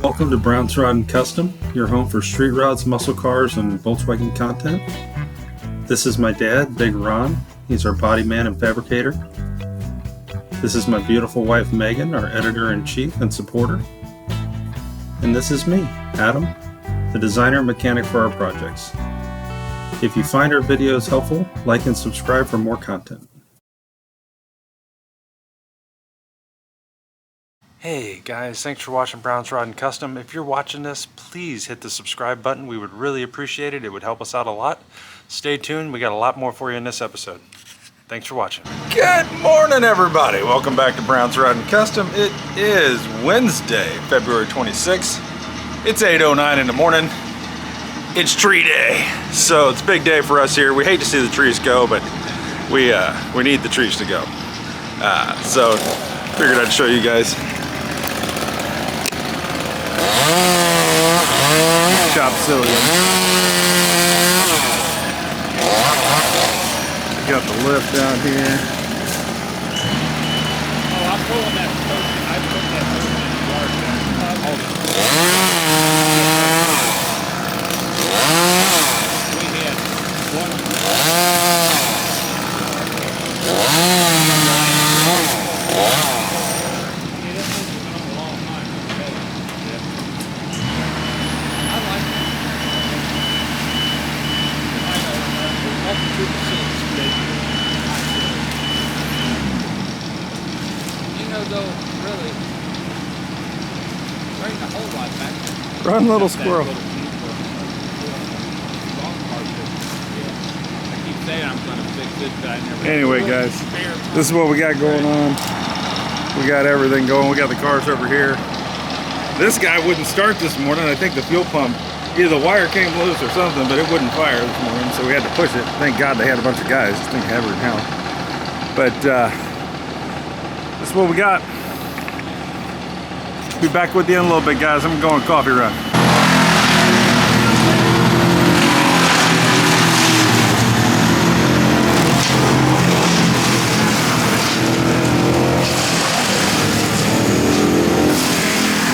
Welcome to Brown's Rod and Custom, your home for street rods, muscle cars, and Volkswagen content. This is my dad, Big Ron. He's our body man and fabricator. This is my beautiful wife, Megan, our editor-in-chief and supporter. And this is me, Adam, the designer and mechanic for our projects. If you find our videos helpful, like and subscribe for more content. Hey guys, thanks for watching Brown's Rod and Custom. If you're watching this, please hit the subscribe button. We would really appreciate it. It would help us out a lot. Stay tuned. We got a lot more for you in this episode. Thanks for watching. Good morning, everybody. Welcome back to Brown's Rod and Custom. It is Wednesday, February 26th. It's 8:09 in the morning. It's tree day. So it's a big day for us here. We hate to see the trees go, but we need the trees to go. So figured I'd show you guys. Chop silly. Got the lift out here. Oh, I'm pulling that post. I put that post in the yard there. We had Run, little squirrel. Anyway, guys, this is what we got going on. We got everything going. We got the cars over here. This guy wouldn't start this morning. I think the fuel pump, either the wire came loose or something, but it wouldn't fire this morning, so we had to push it. Thank God they had a bunch of guys. This thing heavier than hell. But this is what we got. Be back with you in a little bit, guys. I'm going coffee run.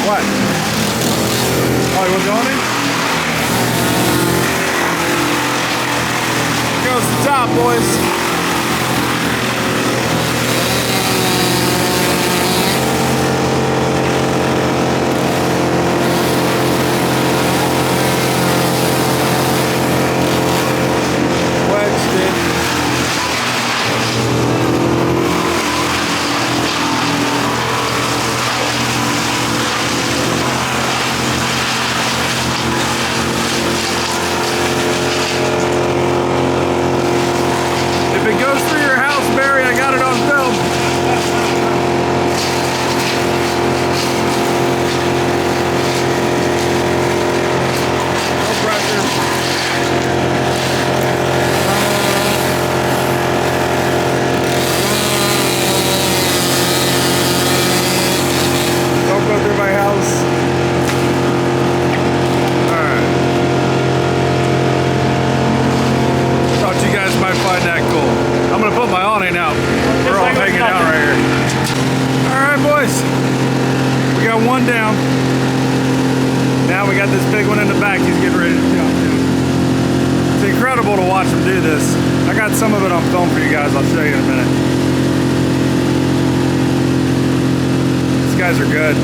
What? Oh, you want going in? Here goes the top, boys. One down. Now we got this big one in the back. He's getting ready to jump. It's incredible to watch him do this. I got some of it on film for you guys. I'll show you in a minute. These guys are good.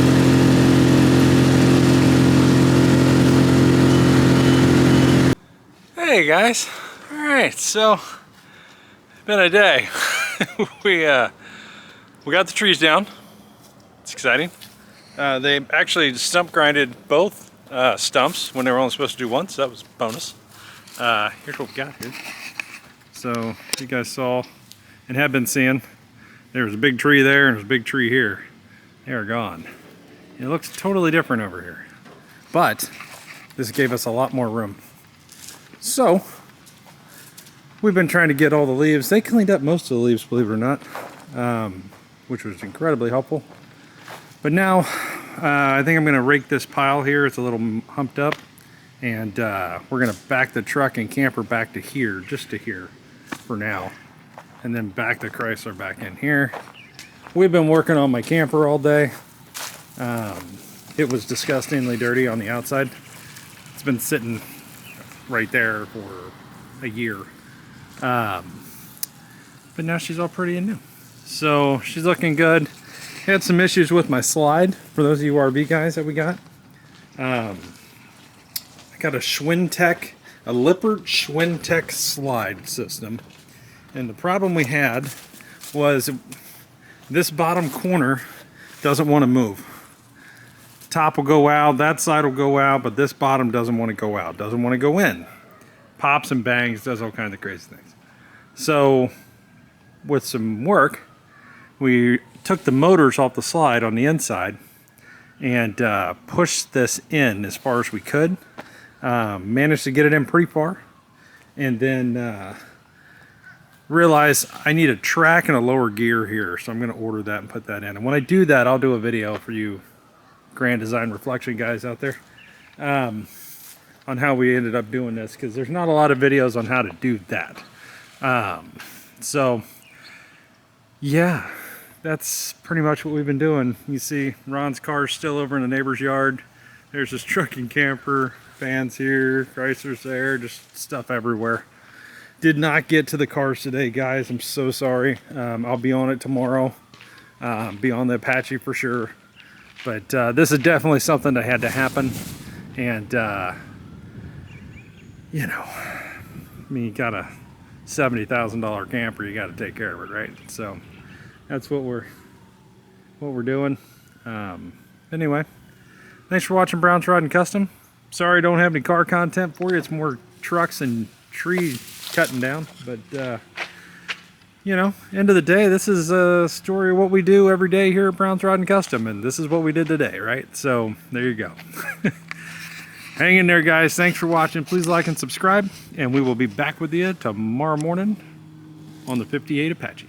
Hey guys. All right, so it's been a day. we got the trees down. It's exciting. They actually stump grinded both stumps when they were only supposed to do one, so that was a bonus. Here's what we got here. So you guys saw and have been seeing, there was a big tree there and there's a big tree here. They are gone. It looks totally different over here. But this gave us a lot more room. So we've been trying to get all the leaves. They cleaned up most of the leaves, believe it or not, which was incredibly helpful. But now, I think I'm going to rake this pile here. It's a little humped up. And we're going to back the truck and camper back to here, just to here for now. And then back the Chrysler back in here. We've been working on my camper all day. It was disgustingly dirty on the outside. It's been sitting right there for a year. But now she's all pretty and new. So she's looking good. Had some issues with my slide, for those of you RV guys that we got. I got a Schwintech, a Lippert Schwintech slide system. And the problem we had was this bottom corner doesn't want to move. Top will go out, that side will go out, but this bottom doesn't want to go out, doesn't want to go in. Pops and bangs, does all kinds of crazy things. So with some work, we took the motors off the slide on the inside and pushed this in as far as we could. Managed to get it in pretty far, and then realized I need a track and a lower gear here, so I'm going to order that and put that in. And when I do that, I'll do a video for you Grand Design Reflection guys out there on how we ended up doing this, because there's not a lot of videos on how to do that. So yeah, that's pretty much what we've been doing. You see Ron's car's still over in the neighbor's yard. There's his truck and camper, fans here, Chrysler's there, just stuff everywhere. Did not get to the cars today, guys. I'm so sorry. I'll be on it tomorrow. Be on the Apache for sure. But this is definitely something that had to happen. And, you know, I mean, you got a $70,000 camper, you got to take care of it, right? So that's what we're doing. Anyway, thanks for watching Brown's Riding Custom. Sorry I don't have any car content for you. It's more trucks and tree cutting down. But, you know, end of the day, this is a story of what we do every day here at Brown's Riding Custom. And this is what we did today, right? So there you go. Hang in there, guys. Thanks for watching. Please like and subscribe. And we will be back with you tomorrow morning on the 58 Apache.